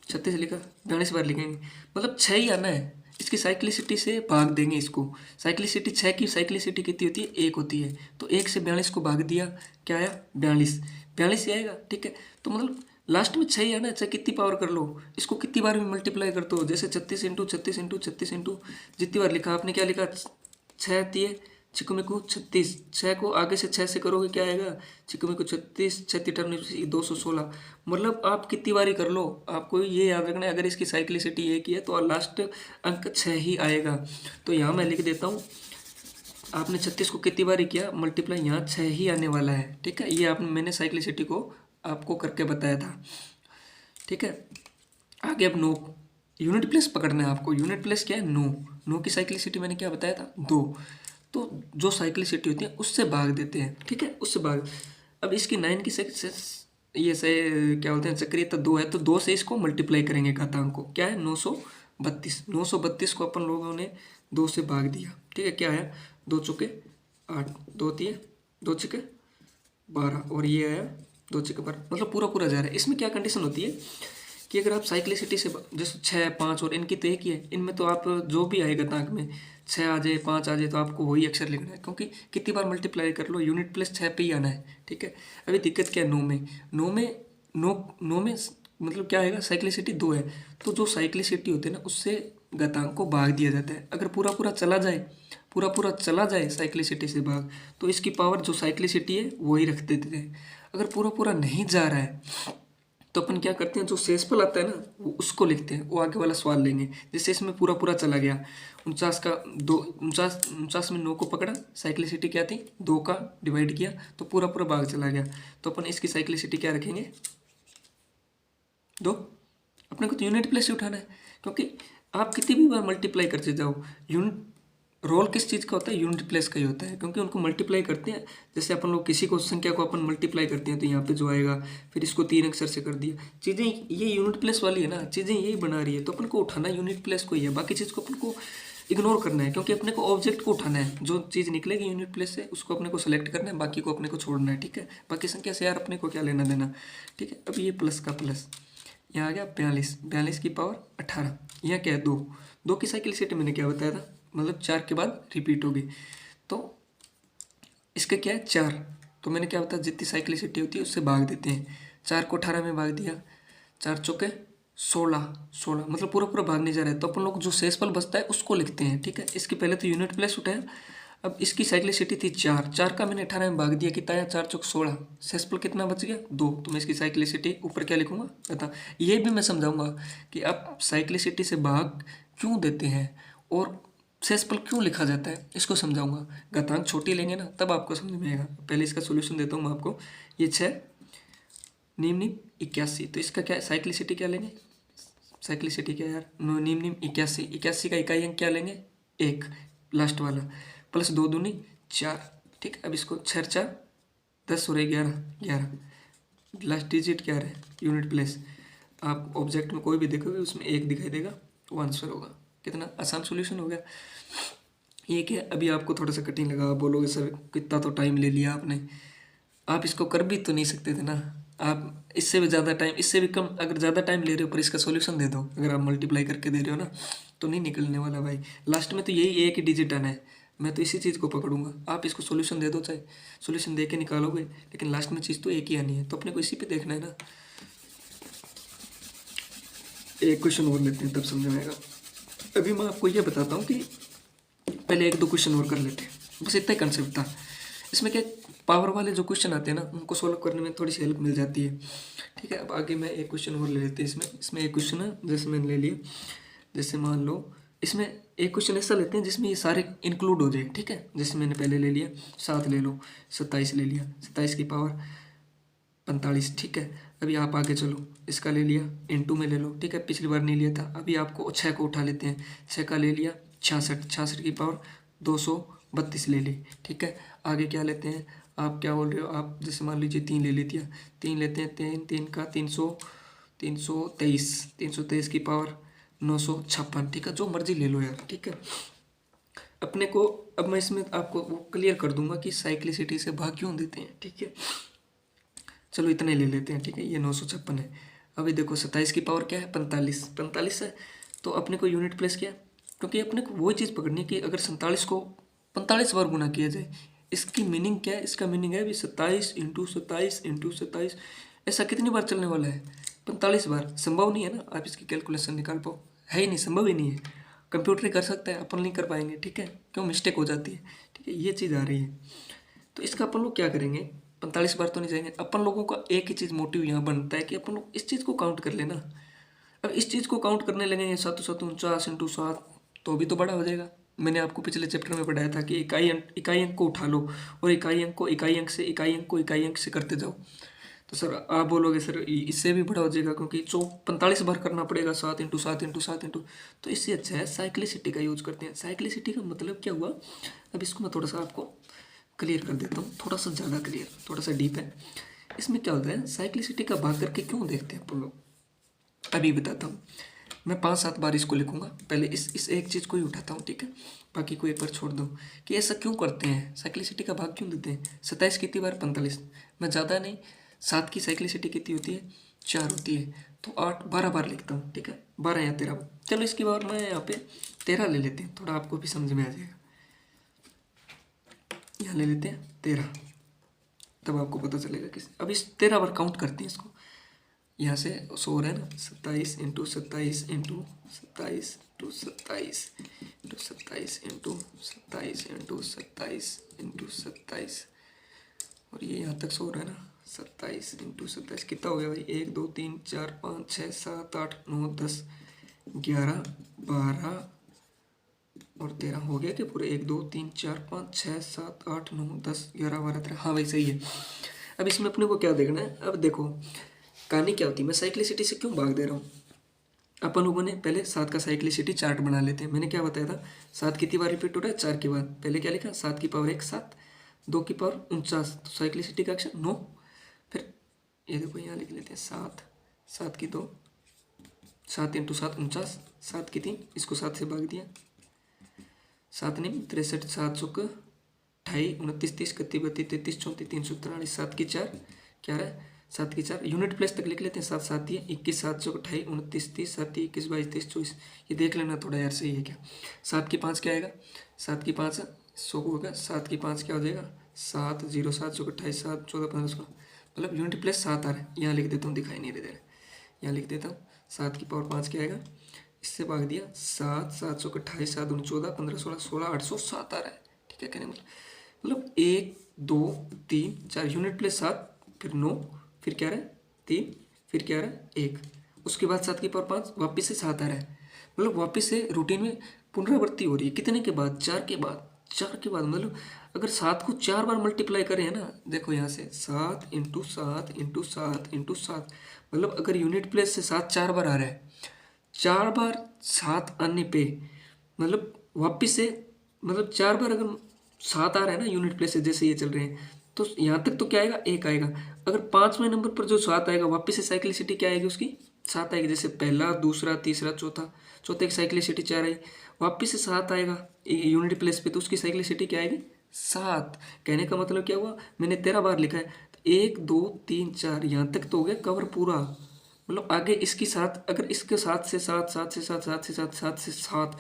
42 बार लिखेंगे, मतलब 6 ही आना है। इसकी साइक्लिसिटी से भाग देंगे इसको। साइक्लिसिटी 6 की साइक्लिसिटी कितनी होती है, 1 होती है, तो 1 से 42 को भाग दिया, क्या आया 42 ही आएगा, ठीक है। तो मतलब लास्ट में 6 ही आना है, चाहे कितनी पावर कर लो, इसको कितनी बार भी मल्टीप्लाई कर दो, जैसे 36 इंटू 36 इंटू 36 इंटू जितनी बार लिखा आपने, क्या लिखा 6 दिए छिको में को 36, 6 को आगे से 6 से करोगे क्या आएगा, छिको में को 36, 36 216, मतलब आप कितनी बारी कर लो, आपको ये याद रखना है। अगर इसकी साइक्लिसिटी 1 ही है तो लास्ट अंक 6 ही आएगा। तो यहाँ मैं लिख देता हूँ, आपने 36 को कितनी बारी किया मल्टीप्लाई, यहाँ 6 ही आने वाला है, ठीक है। ये आपने मैंने साइक्लिसिटी को आपको करके बताया था, ठीक है। आगे अब 9 यूनिट प्लेस पकड़ना है आपको। यूनिट प्लेस क्या है, 9 की साइक्लिसिटी मैंने क्या बताया था 2, तो जो साइक्लिसिटी होती है उससे भाग देते हैं, ठीक है, उससे भाग। अब इसकी 9 की ये से क्या बोलते हैं चक्रीयता 2 है, तो 2 से इसको मल्टीप्लाई करेंगे घातांक को, क्या है 932 को अपन लोगों ने 2 से भाग दिया, ठीक है। क्या है 2 चौके 8, 2 दिए 2 छक्के 12, और ये आया 2 छक्के 12, मतलब पूरा पूरा जा रहा है। इसमें क्या कंडीशन होती है कि अगर आप साइक्लिसिटी से जैसे 6 5 और इनकी तो एक ही है, इनमें तो आप जो भी आएगा घातांक में 6 आ जाए 5 आ जाए तो आपको वही अक्षर लिखना है, क्योंकि कितनी बार मल्टीप्लाई कर लो यूनिट प्लस 6 पे ही आना है, ठीक है। अभी दिक्कत क्या है 9 में मतलब क्या आएगा, साइक्लिसिटी 2 है, तो जो साइक्लिसिटी होती है ना उससे घातांक को भाग दिया जाता है। अगर पूरा पूरा चला जाए साइक्लिसिटी से भाग, तो इसकी पावर जो साइक्लिसिटी है वही रख देते हैं। अगर पूरा पूरा नहीं जा रहा है तो अपन क्या करते हैं, जो शेषफल आता है ना वो उसको लिखते हैं, वो आगे वाला सवाल लेंगे। जैसे इसमें पूरा पूरा चला गया 49 में 9 को पकड़ा, साइक्लिसिटी क्या थी 2 का डिवाइड किया तो पूरा पूरा भाग चला गया, तो अपन इसकी साइक्लिसिटी क्या रखेंगे 2। अपने को तो यूनिट प्लेस से उठाना है, क्योंकि आप कितनी भी बार मल्टीप्लाई करते जाओ, यूनिट रोल किस चीज़ का होता है, यूनिट प्लेस का ही होता है, क्योंकि उनको मल्टीप्लाई करते हैं। जैसे अपन लोग किसी को संख्या को अपन मल्टीप्लाई करते हैं तो यहाँ पे जो आएगा, फिर इसको 3 अक्षर से कर दिया, चीज़ें ये यूनिट प्लेस वाली है ना, चीज़ें यही बना रही है, तो अपन को उठाना यूनिट प्लेस को ही है, बाकी चीज़ को अपन को इग्नोर करना है, क्योंकि अपने को ऑब्जेक्ट को उठाना है। जो चीज़ निकलेगी यूनिट प्लेस से उसको अपने को सेलेक्ट करना है, बाकी को अपने को छोड़ना है, ठीक है। बाकी संख्या से यार अपने को क्या लेना देना, ठीक है। अब ये प्लस का प्लस, यहाँ आ गया 42 की पावर 18, यहाँ क्या है 2 की साइक्लिसिटी मैंने क्या बताया था, मतलब 4 के बाद रिपीट होगी, तो इसका क्या है 4, तो मैंने क्या बताया जितनी साइक्लिसिटी होती है उससे भाग देते हैं। 4 को 18 में भाग दिया, 4 चौके 16 मतलब पूरा पूरा भाग नहीं जा रहा है, तो अपन लोग जो शेषफल बचता है उसको लिखते हैं। ठीक है, इसकी पहले तो यूनिट प्लेस उठाया। अब इसकी साइक्लिसिटी थी 4, 4 का मैंने 18 में भाग दिया, कितना आया 4 चौक 16, शेषफल कितना बच गया 2। तो मैं इसकी साइक्लिसिटी ऊपर क्या लिखूंगा बता। ये भी मैं समझाऊंगा कि आप साइक्लिसिटी से भाग क्यों देते हैं और शेषफल क्यों लिखा जाता है, इसको समझाऊंगा। घातांक छोटी लेंगे ना तब आपको समझ में आएगा। पहले इसका सोल्यूशन देता हूँ मैं आपको। ये 6 निम 81, तो इसका क्या साइक्लिसिटी क्या लेंगे, साइक्लिसिटी क्या यार, निम 81, 81 का इकाई अंक क्या लेंगे 1, लास्ट वाला, प्लस 2 दूनी 4। ठीक है, अब इसको 6 4 10 और 11 11, लास्ट डिजिट क्या है यूनिट प्लेस। आप ऑब्जेक्ट में कोई भी देखोगे उसमें 1 दिखाई देगा, वो आंसर होगा। कितना आसान सोल्यूशन हो गया। ये क्या अभी आपको थोड़ा सा कठिन लगा, आप बोलोगे सर कितना तो टाइम ले लिया आपने, आप इसको कर भी तो नहीं सकते थे ना। आप इससे भी ज़्यादा टाइम, इससे भी कम अगर ज़्यादा टाइम ले रहे हो पर इसका सॉल्यूशन दे दो, अगर आप मल्टीप्लाई करके दे रहे हो ना तो नहीं निकलने वाला भाई। लास्ट में तो यही एक ही डिजिट आना है, मैं तो इसी चीज़ को पकड़ूंगा। आप इसको सॉल्यूशन दे दो, चाहे सॉल्यूशन दे के निकालोगे, लेकिन लास्ट में चीज़ तो एक ही आनी है, तो अपने को इसी पे देखना है ना। एक क्वेश्चन और लेते हैं तब समझ में आएगा। अभी मैं आपको ये बताता हूँ कि पहले 1 2 क्वेश्चन और कर लेते हैं, बस इतना ही कंसेप्ट था इसमें। क्या पावर वाले जो क्वेश्चन आते हैं ना उनको सोल्व करने में थोड़ी सी हेल्प मिल जाती है। ठीक है, अब आगे मैं एक क्वेश्चन और ले लेते हैं। इसमें एक क्वेश्चन है, जैसे मैंने ले लिया, जैसे मान लो इसमें एक क्वेश्चन ऐसा लेते हैं जिसमें ये सारे इंक्लूड हो जाए। ठीक है, जैसे मैंने पहले ले लिया 7 ले लो, 27 ले लिया, 27 की पावर 45। ठीक है, अभी आप आगे चलो, इसका ले लिया इंटू में ले लो। ठीक है, पिछली बार नहीं लिया था, अभी आपको 6 को उठा लेते हैं, 6 का ले लिया 66, 66 की पावर 232 ले ली। ठीक है, आगे क्या लेते हैं, आप क्या बोल रहे हो, आप जैसे मान लीजिए 3 ले लेती है, 3 लेते हैं, 3 का 323, 323 की पावर 956। ठीक है, जो मर्जी ले लो यार। ठीक है, अपने को अब मैं इसमें आपको वो क्लियर कर दूंगा कि साइक्लिसिटी से भाग क्यों देते हैं। ठीक है, चलो इतने ले लेते हैं। ठीक है, ये 956 है। अभी देखो 27 की पावर क्या है 45, 45 है, तो अपने को यूनिट प्लेस क्या है, क्योंकि अपने को वही चीज़ पकड़नी है कि अगर 47 को 45 बार गुना किया जाए, इसकी मीनिंग क्या है, इसका मीनिंग है अभी 27 इंटू 27 इंटू 27, ऐसा कितनी बार चलने वाला है 45 बार। संभव नहीं है ना आप इसकी कैलकुलेशन निकाल पाओ, है ही नहीं, संभव ही नहीं है। कंप्यूटर ही कर सकता है, अपन नहीं कर पाएंगे। ठीक है, क्यों मिस्टेक हो जाती है। ठीक है, ये चीज़ आ रही है, तो इसका अपन लोग क्या करेंगे, 45 बार तो नहीं जाएंगे। अपन लोगों का एक ही चीज़ मोटिव यहाँ बनता है कि अपन लोग इस चीज़ को काउंट कर लेना। अब इस चीज़ को काउंट करने लगेंगे 7 7 49 इंटू 7, तो भी तो बड़ा हो जाएगा। मैंने आपको पिछले चैप्टर में पढ़ाया था कि इकाई अंक को उठा लो और इकाई अंक को इकाई अंक से इकाई अंक को इकाई अंक से करते जाओ। तो सर आप बोलोगे सर इससे भी बड़ा हो जाएगा, क्योंकि 45 बार करना पड़ेगा 7 इंटू 7 इंटू 7 इंटू, तो इससे अच्छा है साइक्लिसिटी का यूज करते हैं। साइक्लिसिटी का मतलब क्या हुआ, अब इसको मैं थोड़ा सा आपको क्लियर कर देता हूँ, थोड़ा सा ज़्यादा क्लियर, थोड़ा सा डीप है। इसमें क्या होता है, साइक्लिसिटी का भाग करके क्यों देखते हैं अपन लोग, अभी बताता हूँ। मैं 5 7 बार इसको लिखूंगा, पहले इस एक चीज़ को ही उठाता हूँ। ठीक है, बाकी को एक बार छोड़ दो कि ऐसा क्यों करते हैं, साइक्लिसिटी का भाग क्यों देते हैं। 27 कितनी बार 45, मैं ज़्यादा नहीं, 7 की साइक्लिसिटी कितनी होती है 4 होती है, तो 8 12 बार लिखता हूँ। ठीक है, 12 या 13 बार। चलो इसकी बार मैं यहाँ पे 13 ले लेते हैं, थोड़ा आपको भी समझ में आ जाएगा। यहाँ ले लेते हैं 13, तब आपको पता चलेगा किस। अब इस 13 बार काउंट करते हैं इसको, यहाँ से 100 है ना, 27 into 27 into 27 into 27 into 27 into 27 into 27 into 27, और ये यहाँ तक 100 है ना, 27 इंटू 27 कितना हो गया भाई, 1 2 3 4 5 6 7 8 9 10 11 12 और 13 हो गया कि पूरे 1 2 3 4 5 6 7 8 9 10 11 12 13, हाँ भाई सही है। अब इसमें अपने को क्या देखना है, अब देखो कहानी क्या होती है, मैं साइक्लिसिटी से क्यों भाग दे रहा हूँ। अपन लोगों ने पहले 7 का साइक्लिसिटी चार्ट बना लेते हैं। मैंने क्या बताया था, 7 कितनी बार रिपीट हो रहा है 4 की बार, पहले क्या लिखा 7 की पावर 1 7, 2 की पावर 49, तो साइक्लिसिटी का अक्षर 9। फिर ये देखो यहाँ लिख लेते हैं 7, 7 की 2, 7 इंटू 7 49, 7 की 3, इसको 7 से भाग दिया, 7 नहीं 63, 7 चौक 28 29 30 31 32 33 34 343, 7 की 4 क्या रहा है 7 की 4, यूनिट प्लेस तक लिख लेते हैं, 7 7 दिए 21 7 चौक 28 29 30 7 21 22 23 24, ये देख लेना थोड़ा यार सही है क्या। 7 की 5 क्या आएगा, 7 की 5 100 होगा, 7 की 5 क्या हो जाएगा 7 0 7 चौक 28 7 14 15 16, मतलब यूनिट प्लेस 7 आ रहा है, यहाँ लिख देता हूँ दिखाई नहीं दे रहा है, यहाँ लिख देता हूँ, 7 की पावर 5 क्या आएगा, इससे भाग दिया 7, 7 × 28, 7 × 14, 15, 16, 16, 807 आ रहा है। ठीक है, कहने मतलब 1 2 3 4 यूनिट प्लेस 7, फिर 9, फिर क्या रहा है 3, फिर क्या रहा है 1, उसके बाद 7 की पावर 5, वापिस से 7 आ रहा है। मतलब वापिस से रूटीन में पुनरावृत्ति हो रही है, कितने के बाद, 4 के बाद, 4 के बाद। मतलब अगर 7 को 4 बार मल्टीप्लाई करें है ना, देखो यहाँ से 7 × 7 × 7 × 7, मतलब अगर यूनिट प्लेस से 7 4 बार आ रहा है, 4 बार 7 आने पे मतलब वापिस से, मतलब 4 बार अगर 7 आ रहा है ना यूनिट प्लेस से, जैसे ये चल रहे हैं, तो यहाँ तक तो क्या आएगा, 1 आएगा। अगर 5वें नंबर पर जो 7 आएगा, वापिस से साइक्लिसिटी क्या आएगी उसकी, 7 आएगी। जैसे पहला, दूसरा, तीसरा, चौथा, चौथे की साइक्लिसिटी 4 आई, वापिस से 7 आएगा यूनिट प्लेस पे, तो उसकी साइक्लिसिटी क्या आएगी, 7। कहने का मतलब क्या हुआ, मैंने 13 बार लिखा है, तो 1 2 3 4 यहाँ तक तो हो गया कवर पूरा। मतलब आगे इसकी 7, अगर इसके 7 से 7, 7 से 7, 7 से 7, 7 से 7,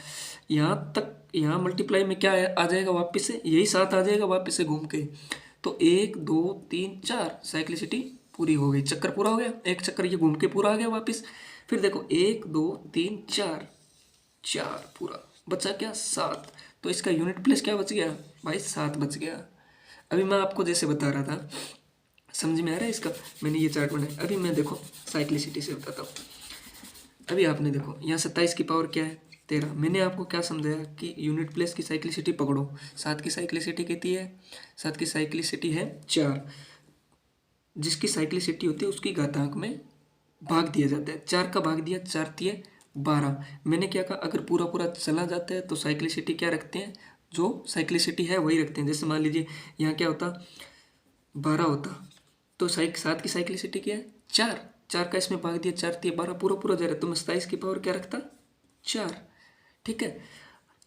यहाँ तक, यहाँ मल्टीप्लाई में क्या आ जाएगा, वापस से यही 7 आ जाएगा वापस से घूम के। तो 1 2 3 4 साइक्लिसिटी पूरी हो गई, चक्कर पूरा हो गया, एक चक्कर ये घूम के पूरा आ गया वापस। फिर देखो 1 2 3 4, 4 पूरा बचा क्या, 7। तो इसका यूनिट प्लेस क्या बच गया भाई, 7 बच गया। अभी मैं आपको जैसे बता रहा था, समझ में आ रहा है इसका, मैंने ये चार्ट बनाया। अभी मैं देखो साइक्लिसिटी से बताता हूँ। अभी आपने देखो यहाँ 27 की पावर क्या है, 13। मैंने आपको क्या समझाया कि यूनिट प्लेस की साइक्लिसिटी पकड़ो। 7 की साइक्लिसिटी कितनी है, 7 की साइक्लिसिटी है 4। जिसकी साइक्लिसिटी होती है उसकी घातांक में भाग दिया जाता है। 4 का भाग दिया, 4 तिये 12। मैंने क्या कहा, अगर पूरा पूरा चला जाता है तो साइक्लिसिटी क्या रखते हैं, जो साइक्लिसिटी है वही रखते हैं। जैसे मान लीजिए यहाँ क्या होता, 12 होता, तो 7 की साइक्लिसिटी क्या है, 4। 4 का इसमें भाग दिया, 4 तिये 12, पूरा पूरा जा रहा है, तो मैं 27 की पावर क्या रखता, 4। ठीक है,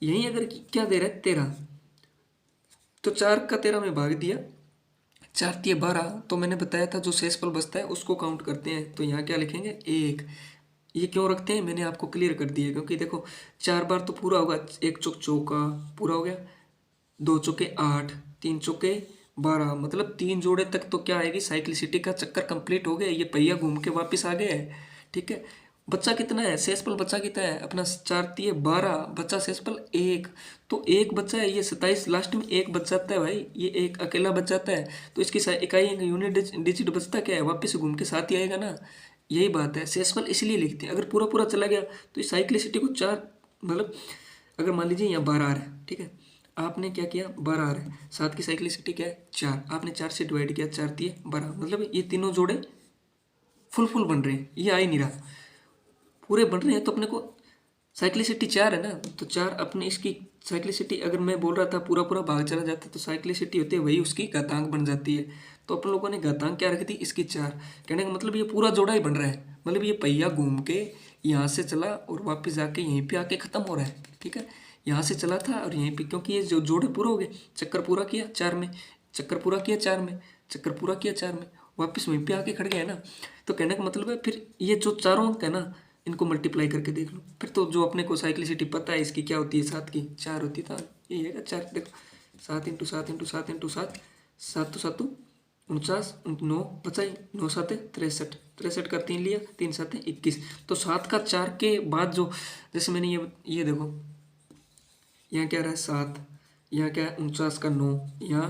यहीं अगर क्या दे रहा है, 13, तो 4 का 13 में भाग दिया, 4 तिये 12, तो मैंने बताया था जो शेषफल बचता है उसको काउंट करते हैं। तो यहाँ क्या लिखेंगे, 1। ये क्यों रखते हैं मैंने आपको क्लियर कर दिया, क्योंकि देखो 4 बार तो पूरा होगा, 1 चौक चौका पूरा हो गया, 2 चौके 8, 3 चौके 12, मतलब 3 जोड़े तक तो क्या आएगी, साइक्लिसिटी का चक्कर कंप्लीट हो गया, ये पहिया घूम के वापस आ गया है। ठीक है, बच्चा कितना है, शेषफल बच्चा कितना है अपना, 4 तिये 12, बच्चा शेषफल 1। तो एक बच्चा है, ये 27 लास्ट में 1 बच जाता है भाई, ये एक अकेला बच जाता है। तो इसकी इकाई यूनिट डिजिट बचता क्या है, वापस घूम के साथ ही आएगा ना। यही बात है, शेषफल इसलिए लिखते हैं। अगर पूरा पूरा चला गया तो इस साइक्लिसिटी को 4, मतलब अगर मान लीजिए यहाँ 12 आ रहा है, ठीक है, आपने क्या किया, 12 आ रहा है, 7 की साइक्लिसिटी क्या है, 4, आपने 4 से डिवाइड किया, 4 तिये 12, मतलब ये तीनों जोड़े फुल बन रहे हैं, ये आ ही नहीं रहा, पूरे बन रहे हैं। तो अपने को साइक्लिसिटी 4 है ना, तो 4 अपने इसकी साइक्लिसिटी, अगर मैं बोल रहा था पूरा पूरा भाग चला जाता है तो साइक्लिसिटी होती है वही उसकी घातांक बन जाती है। तो अपन लोगों ने घातांक क्या रखी थी, इसकी 4। कहने का मतलब ये पूरा जोड़ा ही बन रहा है, मतलब ये पहिया घूम के यहाँ से चला और वापस जाके यहीं पे आके ख़त्म हो रहा है। ठीक है, यहाँ से चला था और यहीं पे, क्योंकि ये जो जोड़े पूरे हो गए, चक्कर पूरा किया 4 में, चक्कर पूरा किया 4 में, चक्कर पूरा किया 4 में, वापस वहीं पे आके खड़ गया है ना। तो कहने का मतलब है फिर ये जो चारों अंक है ना, इनको मल्टीप्लाई करके देख लो, फिर तो जो अपने को साइक्लिसिटी पता है इसकी क्या होती है, 7 की 4 होती था, यही है 4। देखो 7 × 7 × 7 × 7, 7 तो 7 49, 9 बचा ही, 9 7 63, 63 का 3 लिया, 3 7 21। तो 7 का 4 के बाद जो, जैसे मैंने ये देखो यहाँ क्या रहा है 7, यहाँ क्या है 49 का 9, यहाँ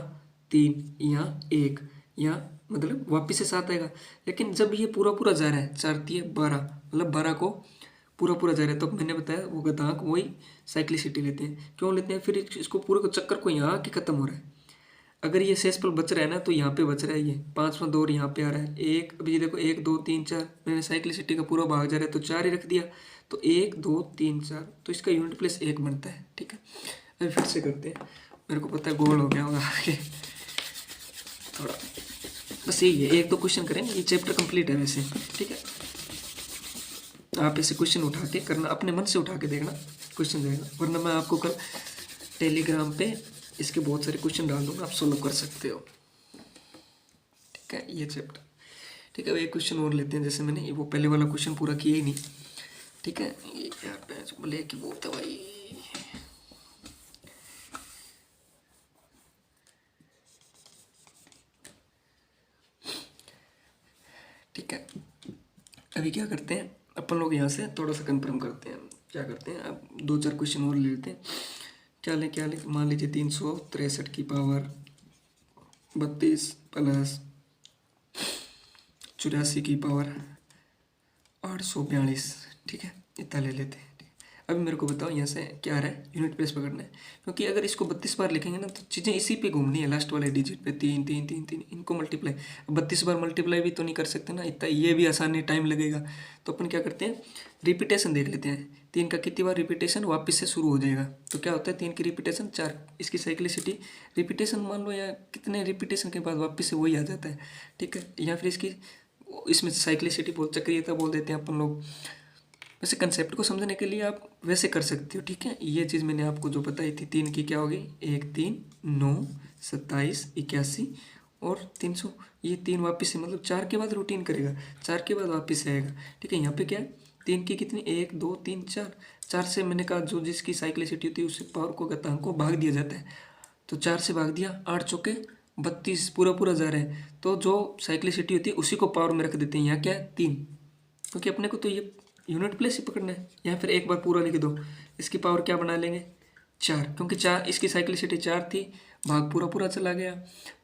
3, यहाँ 1, यहाँ मतलब वापिस से 7 आएगा। लेकिन जब ये पूरा पूरा जा रहा है, 4 तिये 12, मतलब 12 को पूरा पूरा जा रहा है, तो मैंने बताया वो घातांक वही साइक्लिसिटी लेते हैं। क्यों लेते हैं, फिर इसको पूरे को चक्कर को यहाँ आके ख़त्म हो रहा है। अगर ये शेषफल बच रहा है ना, तो यहाँ पे बच रहा है, ये 5वां दौर यहाँ पे आ रहा है, 1, अभी ये देखो 1 2 3 4, मैंने साइक्लिसिटी का पूरा भाग जा रहा है तो 4 ही रख दिया, तो 1 2 3 4, तो इसका यूनिट प्लेस 1 बनता है। ठीक है, अभी फिर से करते हैं, मेरे को पता है गोल हो गया होगा आगे थोड़ा, बस यही है, 1 2 क्वेश्चन करेंगे, ये चैप्टर कंप्लीट है वैसे। ठीक है, आप ऐसे क्वेश्चन उठा के करना, अपने मन से उठा के देखना, क्वेश्चन जाएगा, वरना मैं आपको कल टेलीग्राम पे इसके बहुत सारे क्वेश्चन डाल दूंगा, आप सोल्व कर सकते हो। ठीक है, ये चैप्टर। ठीक है, एक क्वेश्चन और लेते हैं, जैसे मैंने वो पहले वाला क्वेश्चन पूरा किया ही नहीं। ठीक है, ये यार बोले कि वो तो भाई, ठीक है, अभी क्या करते हैं अपन लोग, यहाँ से थोड़ा सा कंफर्म करते हैं। क्या करते हैं, अब 2-4 क्वेश्चन और ले लेते हैं। क्या लें, मान लीजिए 363 की पावर 32 प्लस 84 की पावर 842, ठीक है, इतना ले लेते हैं। अभी मेरे को बताओ यहाँ से क्या आ रहा है, यूनिट प्लेस पकड़ना है, क्योंकि अगर इसको 32 बार लिखेंगे ना तो चीज़ें इसी पे घूमनी है, लास्ट वाले डिजिट पे 3 3 3 3, इनको मल्टीप्लाई। 32 बार मल्टीप्लाई भी तो नहीं कर सकते ना, इतना ये भी आसान है, टाइम लगेगा। तो अपन क्या करते हैं, रिपीटेशन देख लेते हैं। 3 का कितनी बार रिपीटेशन वापस से शुरू हो जाएगा, तो क्या होता है 3 की रिपीटेशन 4, इसकी साइक्लिसिटी रिपीटेशन मान लो, या कितने रिपीटेशन के बाद वापस से वही आ जाता है, ठीक है। या फिर इसमें साइक्लिसिटी बोल, चक्रीयता बोल देते हैं अपन लोग। वैसे कंसेप्ट को समझने के लिए आप वैसे कर सकते हो, ठीक है। ये चीज़ मैंने आपको जो बताई थी, 3 की क्या होगी, 1 3 9 27 81 और 300, ये 3 वापस से, मतलब 4 के बाद रूटीन करेगा, 4 के बाद वापस से आएगा, ठीक है। यहाँ पे क्या है, 3 की कितनी, 1 2 3 4, 4 से मैंने कहा जो जिसकी साइक्लिसिटी होती है उससे पावर को, घातांक को भाग दिया जाता है। तो 4 से भाग दिया, 8 चौके 32, पूरा पूरा जा रहा है, तो जो साइक्लिसिटी होती है उसी को पावर में रख देते हैं। यहाँ क्या है 3, क्योंकि अपने को तो ये यूनिट प्लेस ही पकड़ना है। या फिर एक बार पूरा लिख दो, इसकी पावर क्या बना लेंगे 4, क्योंकि 4 इसकी साइक्लिसिटी 4 थी, भाग पूरा पूरा चला गया,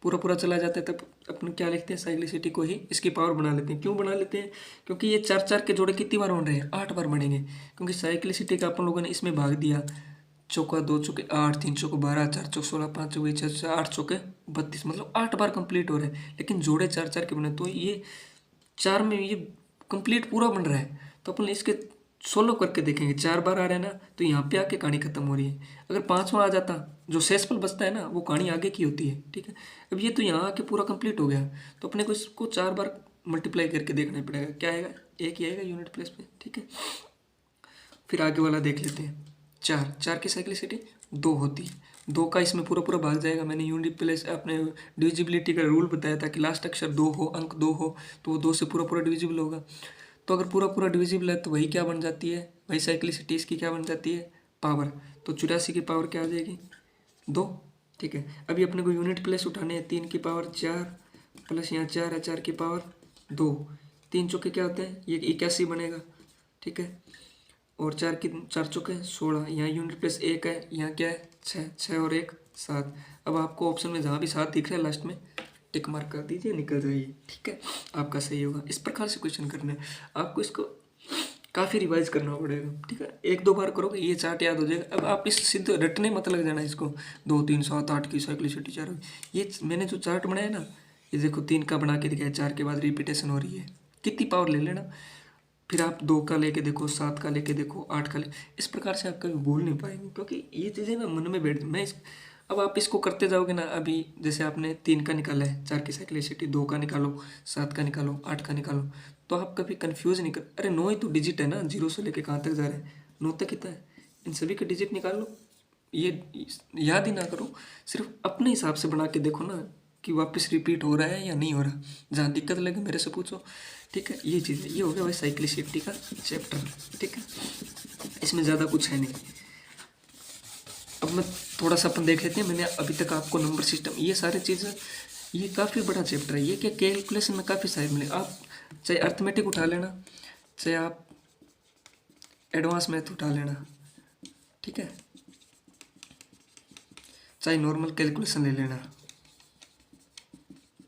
पूरा पूरा चला जाता है, तब अपन क्या लिखते हैं, साइक्लिसिटी को ही इसकी पावर बना लेते हैं। क्यों बना लेते हैं, क्योंकि ये 4 4 के जोड़े कितनी बार बन रहे हैं, 8 बार बनेंगे, क्योंकि साइक्लिसिटी का अपन लोगों ने इसमें भाग दिया, चौका 2 चौके 8, 3 चौके 12, 4 चौके 16, 5 चौके 6, 8 चौके 32, मतलब 8 बार कंप्लीट हो रहे हैं। लेकिन जोड़े 4 4 के बने, तो ये 4 में ये कंप्लीट पूरा बन रहा है। तो अपन इसके सोलो करके देखेंगे, 4 बार आ रहा है ना, तो यहाँ पे आके कहानी खत्म हो रही है। अगर 5वां आ जाता, जो शेषफल बचता है ना, वो कहानी आगे की होती है, ठीक है। अब ये तो यहाँ आके पूरा कंप्लीट हो गया, तो अपने को इसको 4 बार मल्टीप्लाई करके देखना पड़ेगा, क्या आएगा, 1 ही आएगा यूनिट प्लेस पे, ठीक है। फिर आगे वाला देख लेते हैं। 4 की साइक्लिसिटी 2 होती है, 2 का इसमें पूरा पूरा भाग जाएगा। मैंने यूनिट प्लेस अपने डिविजिबिलिटी का रूल बताया था कि लास्ट अक्षर 2 हो, अंक 2 हो, तो वो 2 से पूरा पूरा डिविजिबल होगा। तो अगर पूरा पूरा डिविजिबल है तो वही क्या बन जाती है, वही साइक्लिसिटी इसकी क्या बन जाती है, पावर। तो 84 की पावर क्या आ जाएगी, 2, ठीक है। अभी अपने को यूनिट प्लेस उठाने हैं, 3 की पावर 4 प्लस यहाँ 4 है, 4 की पावर 2, 3 चौके क्या होते हैं, ये 81 बनेगा, ठीक है। और 4 चौके 16, यहाँ यूनिट प्लेस 1 है, यहाँ क्या है 6, 6 और 1 7। अब आपको ऑप्शन में जहाँ भी 7 दिख रहा है लास्ट में टिक मार्क कर दीजिए, निकल जाइए, ठीक है, आपका सही होगा। इस प्रकार से क्वेश्चन करना है आपको, इसको काफ़ी रिवाइज करना पड़ेगा, ठीक है। 1-2 बार करोगे ये चार्ट याद हो जाएगा। अब आप इस सिद्ध रटने मत लग जाना इसको, 2 3 7 8 की साइक्लिसिटी 4, ये मैंने जो चार्ट बनाया ना, ये देखो 3 का बना के दिखाया, 4 के बाद रिपीटेशन हो रही है, कितनी पावर ले लेना। फिर आप 2 का लेके देखो, 7 का लेके देखो, 8 का ले, इस प्रकार से आप कभी भूल नहीं पाएंगे, क्योंकि ये चीज़ें ना मन में बैठ, अब आप इसको करते जाओगे ना, अभी जैसे आपने 3 का निकाला है, 4 की साइक्लिसिटी, 2 का निकालो, 7 का निकालो, 8 का निकालो, तो आप कभी कंफ्यूज नहीं कर, अरे 9 ही तो डिजिट है ना, 0 से लेके कहाँ तक जा रहे हैं, 9 तक कितना है, इन सभी के डिजिट निकाल लो। ये याद ही ना करो, सिर्फ अपने हिसाब से बना के देखो ना कि वापस रिपीट हो रहा है या नहीं हो रहा। जहाँ दिक्कत लगे मेरे से पूछो, ठीक है। ये चीज़ है, ये हो गया भाई साइक्लिसिटी का चैप्टर, ठीक है, इसमें ज़्यादा कुछ है नहीं। अब मैं थोड़ा सा अपन देख लेते हैं। मैंने अभी तक आपको नंबर सिस्टम, ये सारी चीज़ें, ये काफ़ी बड़ा चैप्टर है, ये क्या कैलकुलेशन में काफ़ी सारे मिले। आप चाहे अर्थमेटिक उठा लेना, चाहे आप एडवांस मैथ उठा लेना, ठीक है, चाहे नॉर्मल कैलकुलेशन ले लेना,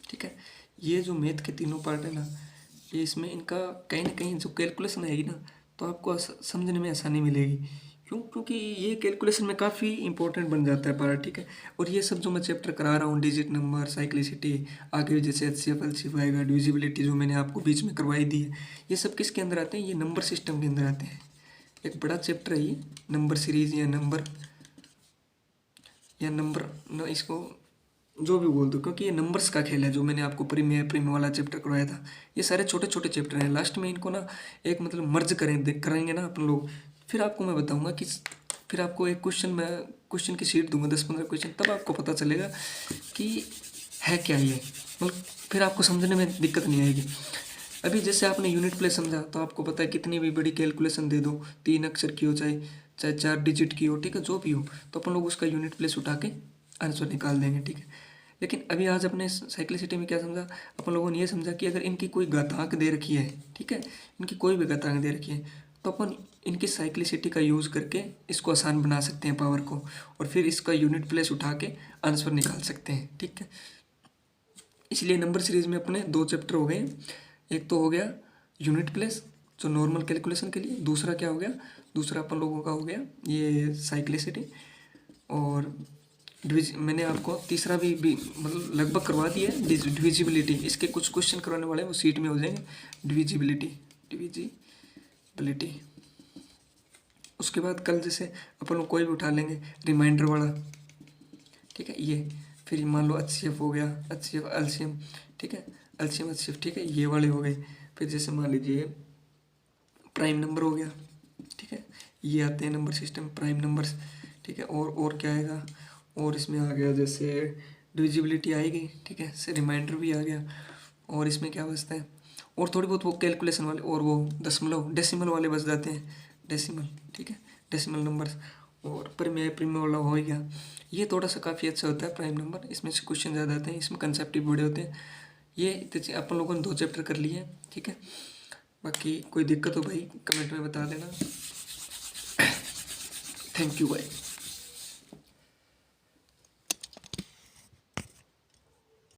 ठीक है। ये जो मैथ के तीनों पार्ट है ना, ये इसमें इनका कहीं ना कहीं जो कैलकुलेशन आएगी ना, तो आपको समझने में आसानी मिलेगी। क्यों, क्योंकि ये कैलकुलेशन में काफ़ी इंपॉर्टेंट बन जाता है पार्ट, ठीक है। और ये सब जो मैं चैप्टर करा रहा हूँ, डिजिट नंबर, साइक्लिसिटी, आगे जैसे HCF LCF आएगा, डिविजिबिलिटी जो मैंने आपको बीच में करवाई दी है, ये सब किसके अंदर आते हैं, ये नंबर सिस्टम के अंदर आते हैं। एक बड़ा चैप्टर है ये, नंबर सीरीज या नंबर न, इसको जो भी बोल दो, क्योंकि ये नंबर्स का खेल है। जो मैंने आपको प्रीमियर वाला चैप्टर करवाया था, ये सारे छोटे छोटे चैप्टर हैं। लास्ट में इनको ना एक मतलब मर्ज करेंगे ना अपन लोग, फिर आपको मैं बताऊंगा कि, फिर आपको एक क्वेश्चन की शीट दूंगा 10-15 क्वेश्चन, तब आपको पता चलेगा कि है क्या ये, मतलब फिर आपको समझने में दिक्कत नहीं आएगी। अभी जैसे आपने यूनिट प्लेस समझा, तो आपको पता है कितनी भी बड़ी कैलकुलेशन दे दो, 3 अक्षर की हो चाहे 4 डिजिट की हो, ठीक है, जो भी हो, तो अपन लोग उसका यूनिट प्लेस उठा के आंसर निकाल देंगे, ठीक है। लेकिन अभी आज अपने साइक्लिसिटी में क्या समझा, अपन लोगों ने ये समझा कि अगर इनकी कोई घातांक दे रखी है, ठीक है, इनकी कोई भी घातांक दे रखी है, तो अपन इनकी साइक्लिसिटी का यूज़ करके इसको आसान बना सकते हैं पावर को, और फिर इसका यूनिट प्लेस उठा के आंसर निकाल सकते हैं, ठीक है। इसलिए नंबर सीरीज में अपने 2 चैप्टर हो गए। एक तो हो गया यूनिट प्लेस जो नॉर्मल कैलकुलेशन के लिए, दूसरा क्या हो गया, दूसरा अपन लोगों का हो गया ये साइक्लिसिटी। और मैंने आपको तीसरा भी मतलब लगभग करवा दिया है, डिविजिबिलिटी। इसके कुछ क्वेश्चन करवाने वाले हैं, वो सीट में हो जाएंगे। डिविजिबिलिटी उसके बाद कल जैसे अपन लोग कोई भी उठा लेंगे रिमाइंडर वाला, ठीक है, ये फिर मान लो HCF हो गया, HCF एलसीएम, ठीक है, एलसीएम HCF, ठीक है, ये वाले हो गए। फिर जैसे मान लीजिए प्राइम नंबर हो गया, ठीक है, ये आते हैं नंबर सिस्टम प्राइम नंबर्स, ठीक है। और क्या आएगा, और इसमें आ गया जैसे डिविजिबिलिटी आएगी, ठीक है, से रिमाइंडर भी आ गया। और इसमें क्या बचता है, और थोड़ी बहुत वो कैलकुलेशन वाले और वो दशमलव डेसिमल वाले बच जाते हैं, डेसिमल, ठीक है, डेसिमल नंबर्स। और प्रीमियम वाला हो गया, ये थोड़ा सा काफ़ी अच्छा होता है प्राइम नंबर, इसमें से क्वेश्चन ज़्यादा आते हैं, इसमें कंसेप्ट भी बड़े होते हैं। ये अपन लोगों ने 2 चैप्टर कर लिए हैं, ठीक है। बाकी कोई दिक्कत हो भाई कमेंट में बता देना। थैंक यू भाई।